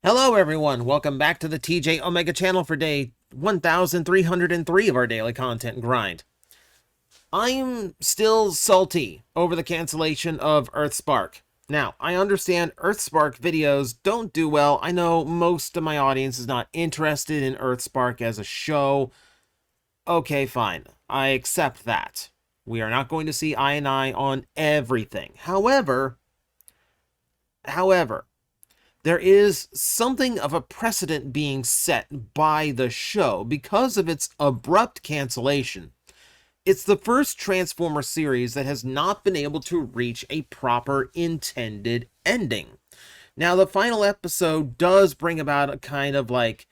Hello everyone, welcome back to the TJOmega channel for day 1303 of our daily content grind. I'm still salty over the cancellation of Earthspark. Now, I understand Earthspark videos don't do well. I know most of my audience is not interested in Earthspark as a show. Okay, fine. I accept that. We are not going to see eye and eye on everything. However, there is something of a precedent being set by the show because of its abrupt cancellation. It's the first Transformer series that has not been able to reach a proper intended ending. Now, the final episode does bring about a kind of like,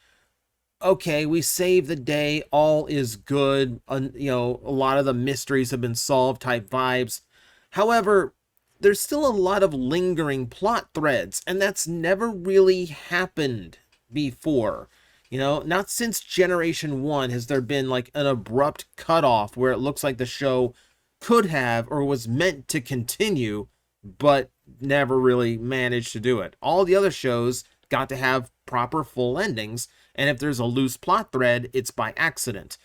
okay, we saved the day, all is good, a lot of the mysteries have been solved type vibes. However, there's still a lot of lingering plot threads, and that's never really happened before. Not since Generation 1 has there been like an abrupt cutoff where it looks like the show could have or was meant to continue, but never really managed to do it. All the other shows got to have proper full endings, and if there's a loose plot thread, it's by accident.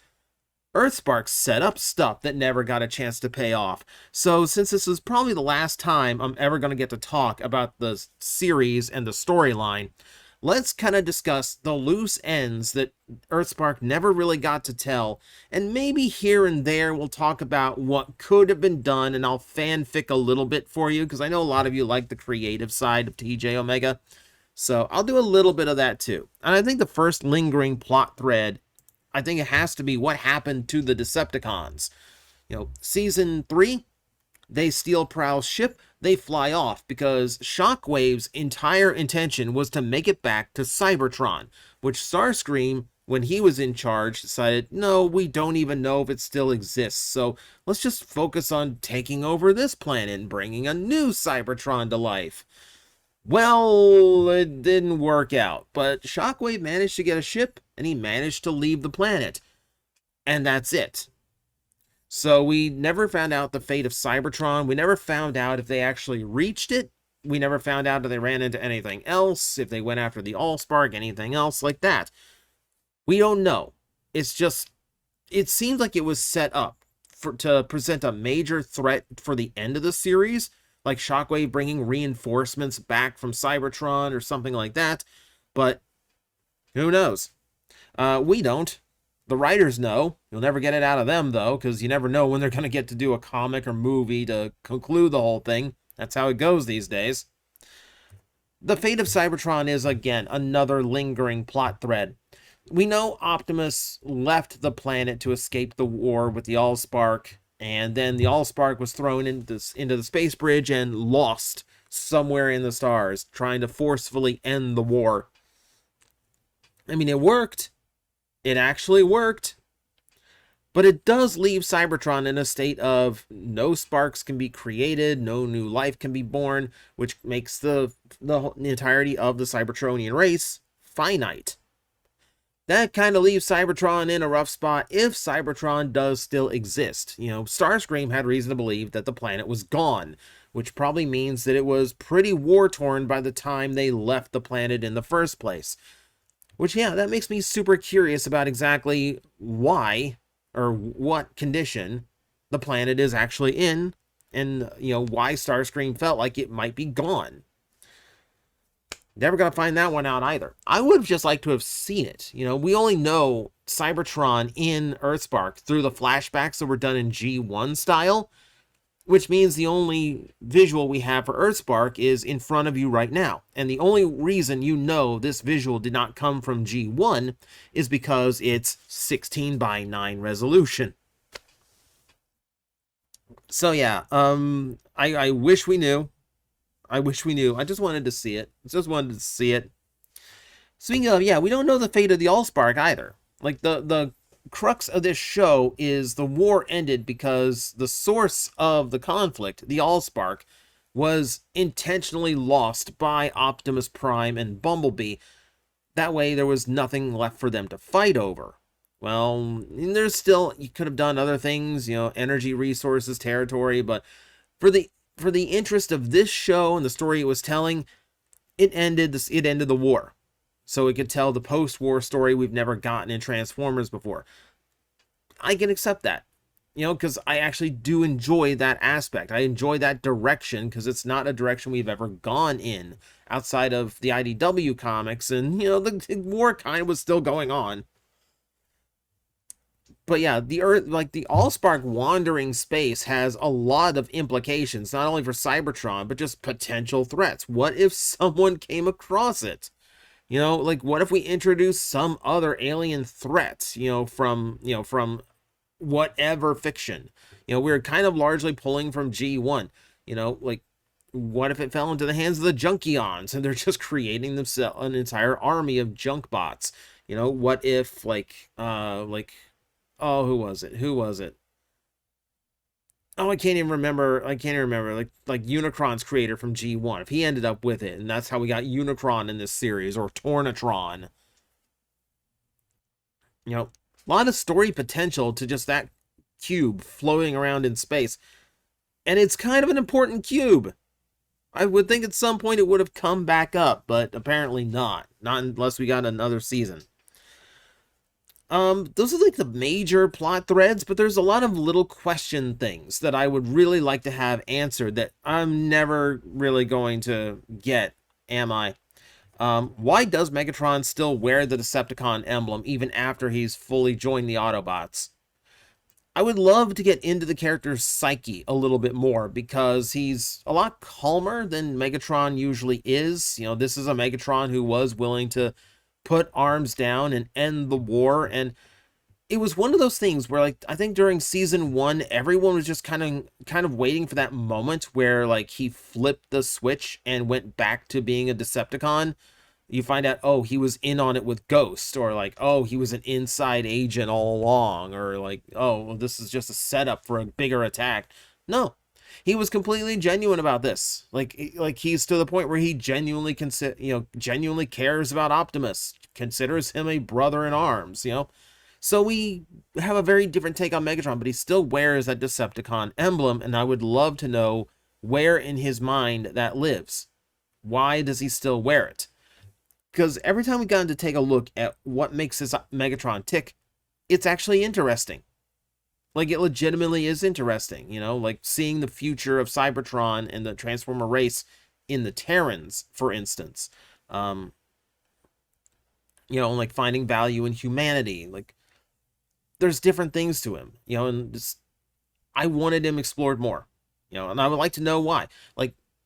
Earthspark set up stuff that never got a chance to pay off. So since this is probably the last time I'm ever going to get to talk about the series and the storyline, let's kind of discuss the loose ends that Earthspark never really got to tell, and maybe here and there we'll talk about what could have been done, and I'll fanfic a little bit for you, because I know a lot of you like the creative side of TJOmega, so I'll do a little bit of that too. And I think the first lingering plot thread, I think it has to be what happened to the Decepticons. Season 3, they steal Prowl's ship, they fly off because Shockwave's entire intention was to make it back to Cybertron, which Starscream, when he was in charge, decided, no, we don't even know if it still exists, so let's just focus on taking over this planet and bringing a new Cybertron to life. Well, it didn't work out, but Shockwave managed to get a ship, and he managed to leave the planet. And that's it. So we never found out the fate of Cybertron. We never found out if they actually reached it. We never found out if they ran into anything else, if they went after the Allspark, anything else like that. We don't know. It's just, it seems like it was set up to present a major threat for the end of the series, like Shockwave bringing reinforcements back from Cybertron or something like that. But who knows? We don't. The writers know. You'll never get it out of them, though, because you never know when they're going to get to do a comic or movie to conclude the whole thing. That's how it goes these days. The fate of Cybertron is, again, another lingering plot thread. We know Optimus left the planet to escape the war with the Allspark, and then the Allspark was thrown into the space bridge and lost somewhere in the stars, trying to forcefully end the war. I mean, it worked. It actually worked. But it does leave Cybertron in a state of no sparks can be created, no new life can be born, which makes the entirety of the Cybertronian race finite. That kind of leaves Cybertron in a rough spot if Cybertron does still exist. Starscream had reason to believe that the planet was gone, which probably means that it was pretty war-torn by the time they left the planet in the first place. Which, yeah, that makes me super curious about exactly why or what condition the planet is actually in, and, why Starscream felt like it might be gone. Never gonna find that one out either. I would have just liked to have seen it. We only know Cybertron in Earthspark through the flashbacks that were done in G1 style, which means the only visual we have for Earthspark is in front of you right now. And the only reason this visual did not come from G1 is because it's 16:9 resolution. So yeah, I wish we knew. I wish we knew. I just wanted to see it. Speaking of, yeah, we don't know the fate of the Allspark either. Like, the crux of this show is the war ended because the source of the conflict, the Allspark, was intentionally lost by Optimus Prime and Bumblebee. That way there was nothing left for them to fight over. Well, there's still, you could have done other things, energy resources, territory, but for the interest of this show and the story it was telling, it ended the war. so it could tell the post-war story we've never gotten in Transformers before. I can accept that, because I actually do enjoy that aspect. I enjoy that direction because it's not a direction we've ever gone in outside of the IDW comics, and the war kind of was still going on. But yeah, the Allspark wandering space has a lot of implications, not only for Cybertron, but just potential threats. What if someone came across it? What if we introduce some other alien threats, from whatever fiction? We're kind of largely pulling from G1. What if it fell into the hands of the Junkions and they're just creating themselves an entire army of junk bots? What if oh, who was it? Oh, I can't even remember. Like Unicron's creator from G1. If he ended up with it, and that's how we got Unicron in this series, or Tornatron. A lot of story potential to just that cube floating around in space. And it's kind of an important cube. I would think at some point it would have come back up, but apparently not. Not unless we got another season. Those are like the major plot threads, but there's a lot of little question things that I would really like to have answered that I'm never really going to get, am I? Why does Megatron still wear the Decepticon emblem even after he's fully joined the Autobots? I would love to get into the character's psyche a little bit more, because he's a lot calmer than Megatron usually is. This is a Megatron who was willing to put arms down and end the war, and it was one of those things where, I think during season 1, everyone was just kind of waiting for that moment where, he flipped the switch and went back to being a Decepticon. You find out, oh, he was in on it with Ghost, or oh, he was an inside agent all along, or oh, well, this is just a setup for a bigger attack. No, he was completely genuine about this. He's to the point where he genuinely genuinely cares about Optimus, considers him a brother in arms, So we have a very different take on Megatron, but he still wears that Decepticon emblem, and I would love to know where in his mind that lives. Why does he still wear it? Because every time we got to take a look at what makes this Megatron tick, it's actually interesting. It legitimately is interesting, seeing the future of Cybertron and the Transformer race in the Terrans, for instance. And finding value in humanity. There's different things to him, and I wanted him explored more, and I would like to know why.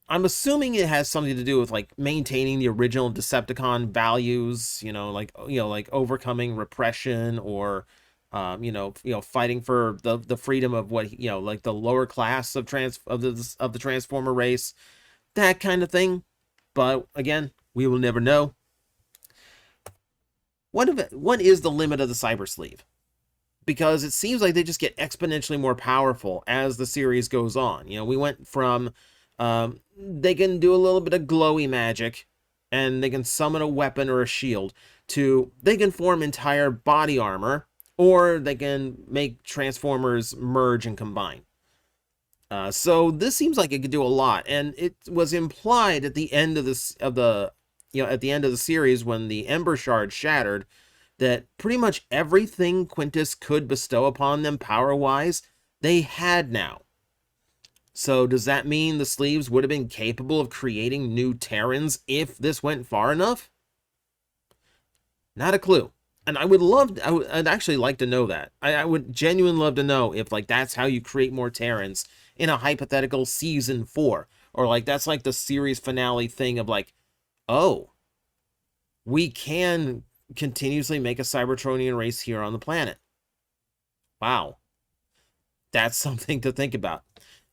I'm assuming it has something to do with maintaining the original Decepticon values, overcoming repression, or fighting for the freedom of what the lower class of the Transformer race, that kind of thing. But again, we will never know. What is the limit of the Cyber Sleeve? Because it seems like they just get exponentially more powerful as the series goes on. We went from they can do a little bit of glowy magic, and they can summon a weapon or a shield, to they can form entire body armor, or they can make Transformers merge and combine. So this seems like it could do a lot, and it was implied at the end of at the end of the series, when the Ember Shard shattered, that pretty much everything Quintus could bestow upon them power-wise, they had now. So does that mean the sleeves would have been capable of creating new Terrans if this went far enough? Not a clue. And I'd actually like to know that. I would genuinely love to know if that's how you create more Terrans in a hypothetical season 4. Or that's the series finale thing of oh, we can continuously make a Cybertronian race here on the planet. Wow. That's something to think about.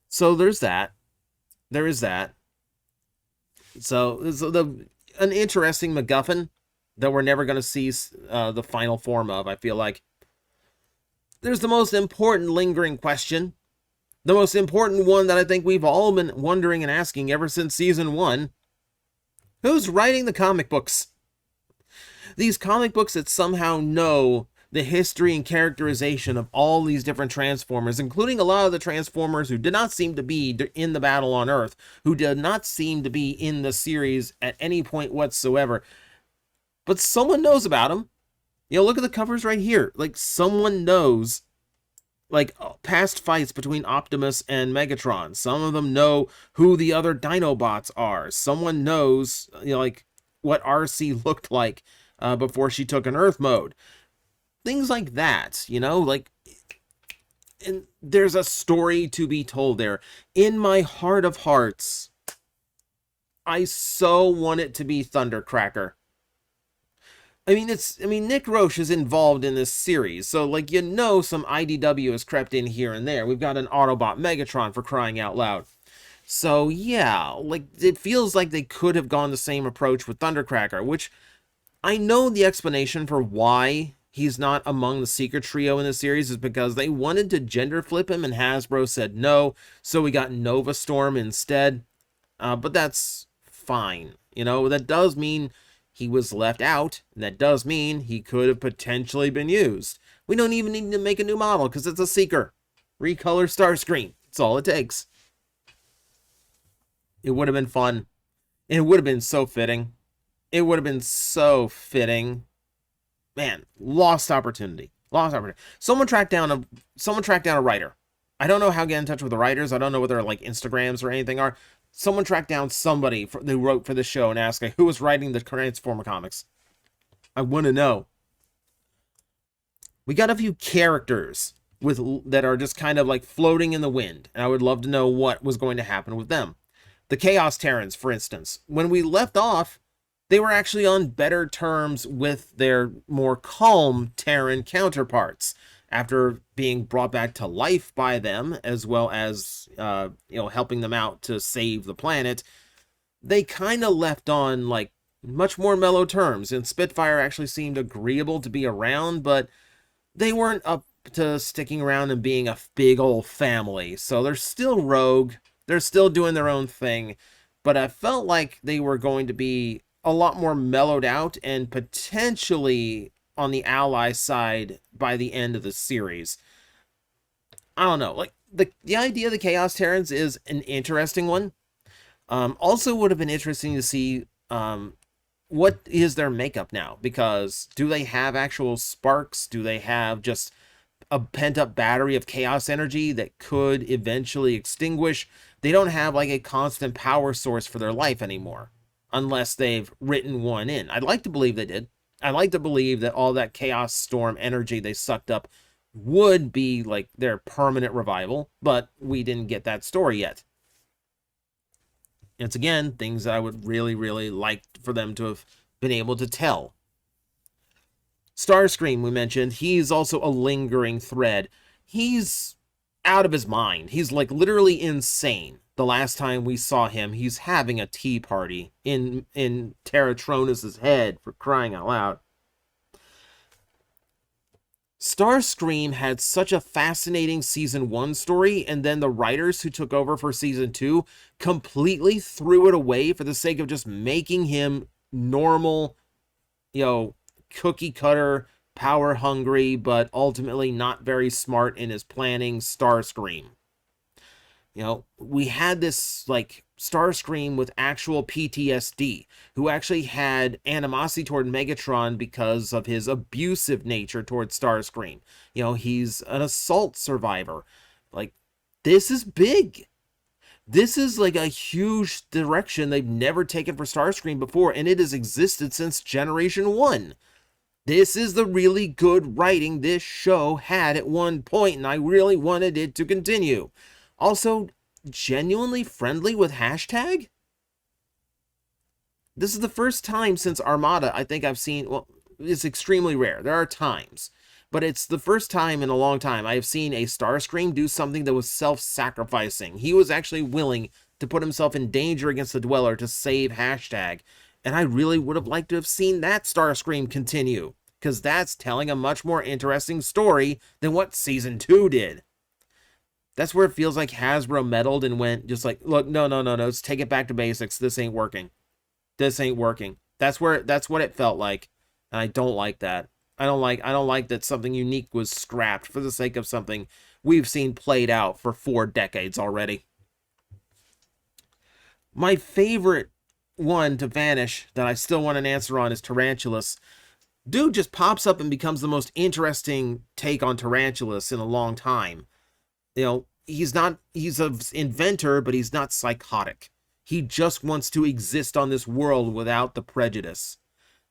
So there's that. There is that. So an interesting MacGuffin that we're never going to see the final form of, I feel like. There's the most important lingering question. The most important one that I think we've all been wondering and asking ever since season 1. Who's writing the comic books? These comic books that somehow know the history and characterization of all these different Transformers, including a lot of the Transformers who did not seem to be in the battle on Earth, who did not seem to be in the series at any point whatsoever. but someone knows about him. Look at the covers right here. Like, someone knows, like, past fights between Optimus and Megatron. Some of them know who the other Dinobots are. Someone knows, like, what RC looked like before she took an Earth mode. Things like that, like, and there's a story to be told there. In my heart of hearts, I so want it to be Thundercracker. I mean, Nick Roche is involved in this series, so, like, some IDW has crept in here and there. We've got an Autobot Megatron, for crying out loud. So, yeah, like, it feels like they could have gone the same approach with Thundercracker, which I know the explanation for why he's not among the secret trio in the series is because they wanted to gender flip him, and Hasbro said no, so we got Nova Storm instead. But that's fine. That does mean he was left out, and that does mean he could have potentially been used. We don't even need to make a new model because it's a Seeker. Recolor Starscream. That's all it takes. It would have been fun. And it would have been so fitting. It would have been so fitting. Man, lost opportunity. Lost opportunity. Someone tracked down a writer. I don't know how to get in touch with the writers. I don't know what their, like, Instagrams or anything are. Someone tracked down somebody who wrote for the show and asked, like, who was writing the Transformer comics. I want to know. We got a few characters that are just kind of like floating in the wind, and I would love to know what was going to happen with them. The Chaos Terrans, for instance. When we left off, they were actually on better terms with their more calm Terran counterparts after being brought back to life by them, as well as helping them out to save the planet. They kind of left on, like, much more mellow terms, and Spitfire actually seemed agreeable to be around, but they weren't up to sticking around and being a big old family. So they're still rogue, they're still doing their own thing, but I felt like they were going to be a lot more mellowed out and potentially on the ally side by the end of the series. I don't know. Like, the idea of the Chaos Terrans is an interesting one. Also would have been interesting to see what is their makeup now, because do they have actual sparks? Do they have just a pent-up battery of chaos energy that could eventually extinguish? They don't have, like, a constant power source for their life anymore, unless they've written one in. I'd like to believe they did. I'd like to believe that all that Chaos Storm energy they sucked up would be, like, their permanent revival, but we didn't get that story yet. It's, again, things that I would really, really like for them to have been able to tell. Starscream, we mentioned, he's also a lingering thread. He's out of his mind. He's, like, literally insane. The last time we saw him, he's having a tea party in Terratronus' head, for crying out loud. Starscream had such a fascinating Season 1 story, and then the writers who took over for Season 2 completely threw it away for the sake of just making him normal, cookie-cutter, power-hungry, but ultimately not very smart in his planning Starscream. We had this, like, Starscream with actual PTSD, who actually had animosity toward Megatron because of his abusive nature toward Starscream. He's an assault survivor. Like, this is big. This is, like, a huge direction they've never taken for Starscream before, and it has existed since Generation 1. This is the really good writing this show had at one point, and I really wanted it to continue. Also, genuinely friendly with hashtag? This is the first time since Armada I think I've seen, well, it's extremely rare. There are times, but it's the first time in a long time I have seen a Starscream do something that was self-sacrificing. He was actually willing to put himself in danger against the Dweller to save hashtag, and I really would have liked to have seen that Starscream continue, because that's telling a much more interesting story than what Season 2 did. That's where it feels like Hasbro meddled and went just like, look, no, let's take it back to basics. This ain't working. This ain't working. That's what it felt like. And I don't like that. I don't like that something unique was scrapped for the sake of something we've seen played out for 4 decades already. My favorite one to vanish that I still want an answer on is Tarantulus. Dude just pops up and becomes the most interesting take on Tarantulus in a long time. You know, he's an inventor, but he's not psychotic. He just wants to exist on this world without the prejudice.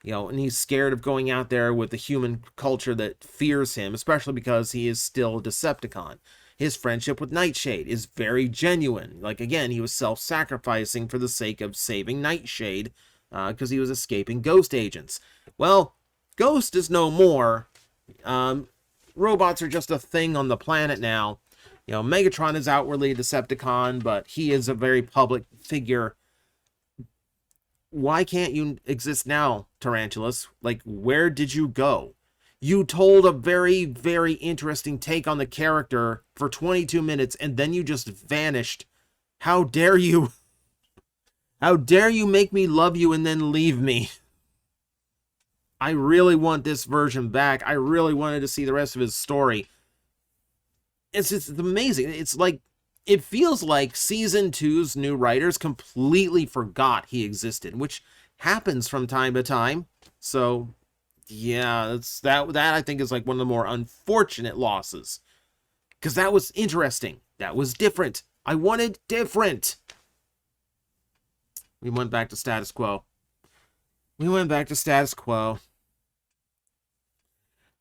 You know, and he's scared of going out there with the human culture that fears him, especially because he is still a Decepticon. His friendship with Nightshade is very genuine. Like, again, he was self-sacrificing for the sake of saving Nightshade because he was escaping ghost agents. Well, Ghost is no more. Robots are just a thing on the planet now. You know, Megatron is outwardly a Decepticon, but he is a very public figure. Why can't you exist now, Tarantulus? Like, where did you go? You told a very, very interesting take on the character for 22 minutes, and then you just vanished. How dare you? How dare you make me love you and then leave me? I really want this version back. I really wanted to see the rest of his story. It's amazing. It's like, it feels like Season 2's new writers completely forgot he existed, which happens from time to time. So, yeah, that I think is like one of the more unfortunate losses. Because that was interesting. That was different. I wanted different. We went back to status quo.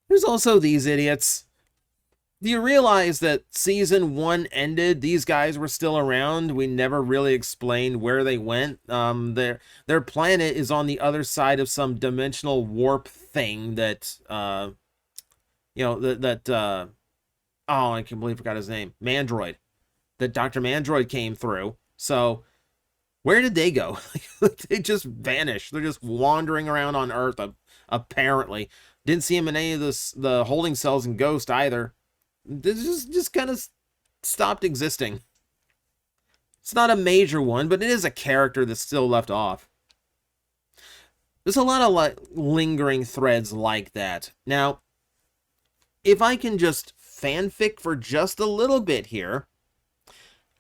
There's also these idiots. Do you realize that Season 1 ended? These guys were still around. We never really explained where they went. Their planet is on the other side of some dimensional warp thing that, oh, I can't believe I forgot his name. Mandroid. That Dr. Mandroid came through. So, where did they go? They just vanished. They're just wandering around on Earth, apparently. Didn't see him in any of the holding cells in Ghost either. This just kind of stopped existing. It's not a major one, but it is a character that's still left off. There's a lot of lingering threads like that. Now, if I can just fanfic for just a little bit here,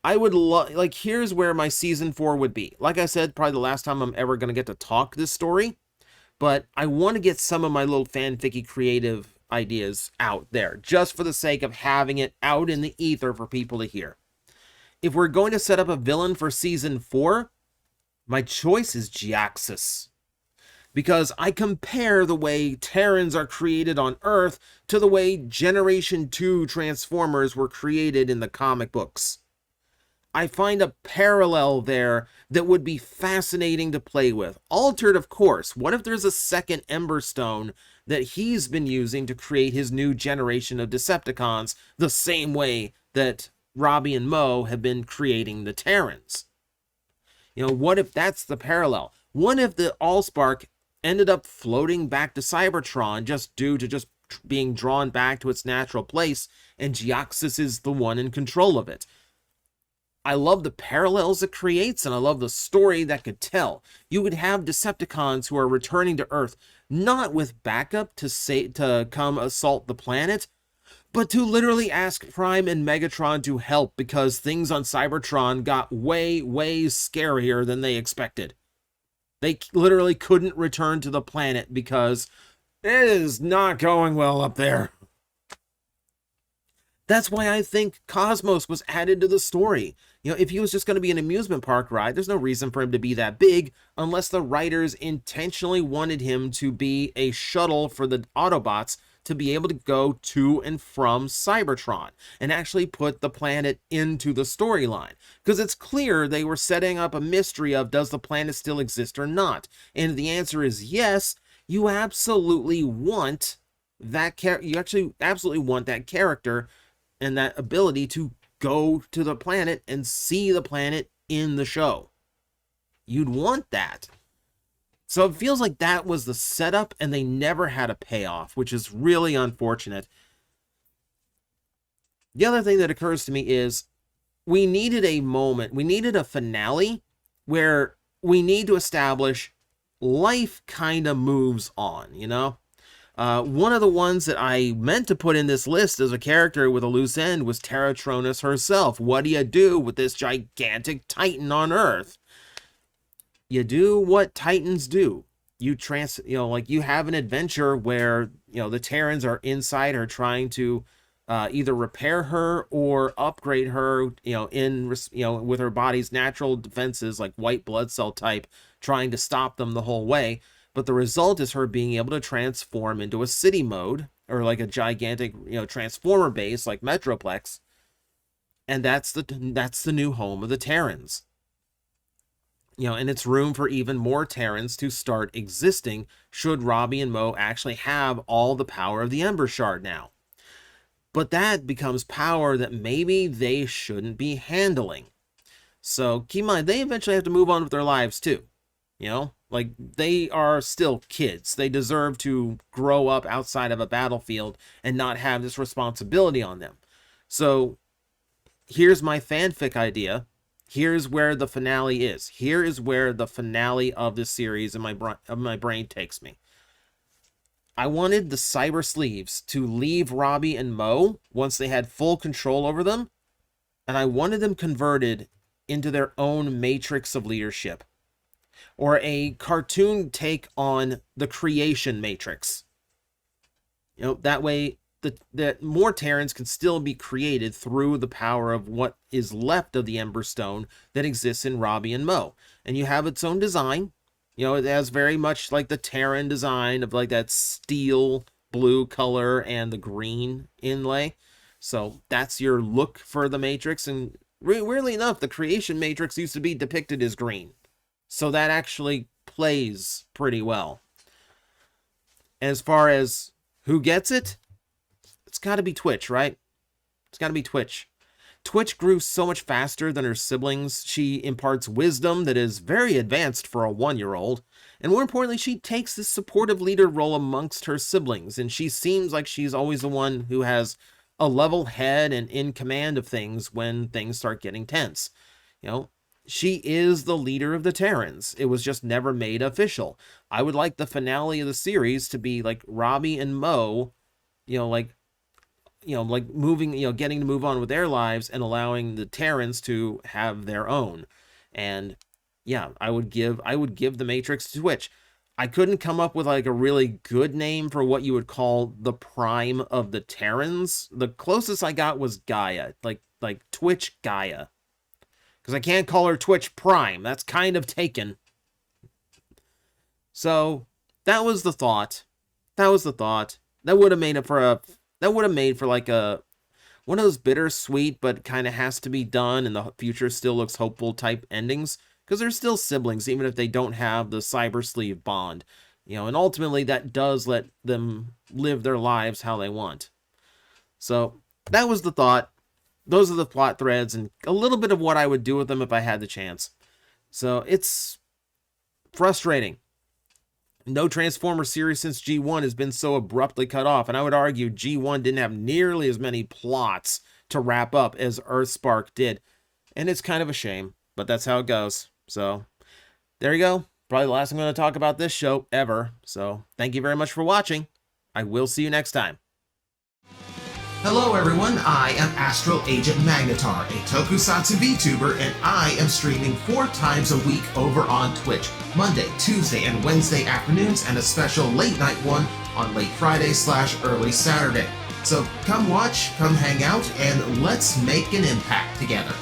I would here's where my Season 4 would be. Like I said, probably the last time I'm ever going to get to talk this story, but I want to get some of my little fanficky creative ideas out there, just for the sake of having it out in the ether for people to hear. If we're going to set up a villain for Season 4, my choice is Geoxus. Because I compare the way Terrans are created on Earth to the way Generation 2 Transformers were created in the comic books. I find a parallel there that would be fascinating to play with. Altered, of course. What if there's a second Ember Stone that he's been using to create his new generation of Decepticons, the same way that Robbie and Mo have been creating the Terrans? You know, what if that's the parallel? What if the Allspark ended up floating back to Cybertron just due to just being drawn back to its natural place, and Geoxus is the one in control of it? I love the parallels it creates, and I love the story that could tell. You would have Decepticons who are returning to Earth, not with backup to come assault the planet, but to literally ask Prime and Megatron to help because things on Cybertron got way, way scarier than they expected. They literally couldn't return to the planet because it is not going well up there. That's why I think Cosmos was added to the story. You know, if he was just going to be an amusement park ride, there's no reason for him to be that big unless the writers intentionally wanted him to be a shuttle for the Autobots to be able to go to and from Cybertron and actually put the planet into the storyline. Because it's clear they were setting up a mystery of, does the planet still exist or not? And the answer is yes. You absolutely want that absolutely want that character and that ability to go to the planet and see the planet in the show. You'd want that. So it feels like that was the setup and they never had a payoff, which is really unfortunate. The other thing that occurs to me is we needed a moment, we needed a finale where we need to establish life kind of moves on, you know? One of the ones that I meant to put in this list as a character with a loose end was Terratronus herself. What do you do with this gigantic titan on Earth? you do what Titans do. You like you have an adventure where, the Terrans are inside her trying to either repair her or upgrade her, with her body's natural defenses like white blood cell type, trying to stop them the whole way. But the result is her being able to transform into a city mode, or like a gigantic, transformer base like Metroplex. And that's the new home of the Terrans. And it's room for even more Terrans to start existing should Robbie and Mo actually have all the power of the Ember Shard now. But that becomes power that maybe they shouldn't be handling. So keep in mind, they eventually have to move on with their lives too. Like, they are still kids. They deserve to grow up outside of a battlefield and not have this responsibility on them. So here's my fanfic idea. Here's where the finale is. Here is where the finale of this series in my brain takes me. I wanted the Cyber Sleeves to leave Robbie and Mo once they had full control over them, and I wanted them converted into their own matrix of leadership, or a cartoon take on the creation matrix. That way that more Terrans can still be created through the power of what is left of the Ember Stone that exists in Robbie and Mo. And you have its own design. It has very much like the Terran design of like that steel blue color and the green inlay. So that's your look for the Matrix. And weirdly enough, the creation Matrix used to be depicted as green. So that actually plays pretty well. As far as who gets it, it's got to be Twitch, right? It's got to be Twitch. Twitch grew so much faster than her siblings. She imparts wisdom that is very advanced for a 1-year-old. And more importantly, she takes this supportive leader role amongst her siblings. And she seems like she's always the one who has a level head and in command of things when things start getting tense. She is the leader of the Terrans. It was just never made official. I would like the finale of the series to be like Robbie and Mo, moving, getting to move on with their lives and allowing the Terrans to have their own. And yeah, I would give the Matrix to Twitch. I couldn't come up with like a really good name for what you would call the prime of the Terrans. The closest I got was Gaia, like Twitch Gaia. Because I can't call her Twitch Prime. That's kind of taken. So that was the thought. That would have made for like a one of those bittersweet but kind of has to be done and the future still looks hopeful type endings, because they're still siblings even if they don't have the Cyber Sleeve bond, and ultimately that does let them live their lives how they want. So that was the thought. Those are the plot threads and a little bit of what I would do with them if I had the chance. So it's frustrating. No Transformer series since G1 has been so abruptly cut off, and I would argue G1 didn't have nearly as many plots to wrap up as Earthspark did. And it's kind of a shame, but that's how it goes. So there you go. Probably the last I'm going to talk about this show ever. So thank you very much for watching. I will see you next time. Hello everyone, I am Astral Agent Magnetar, a Tokusatsu VTuber, and I am streaming 4 times a week over on Twitch, Monday, Tuesday, and Wednesday afternoons, and a special late night one on late Friday/early Saturday. So come watch, come hang out, and let's make an impact together.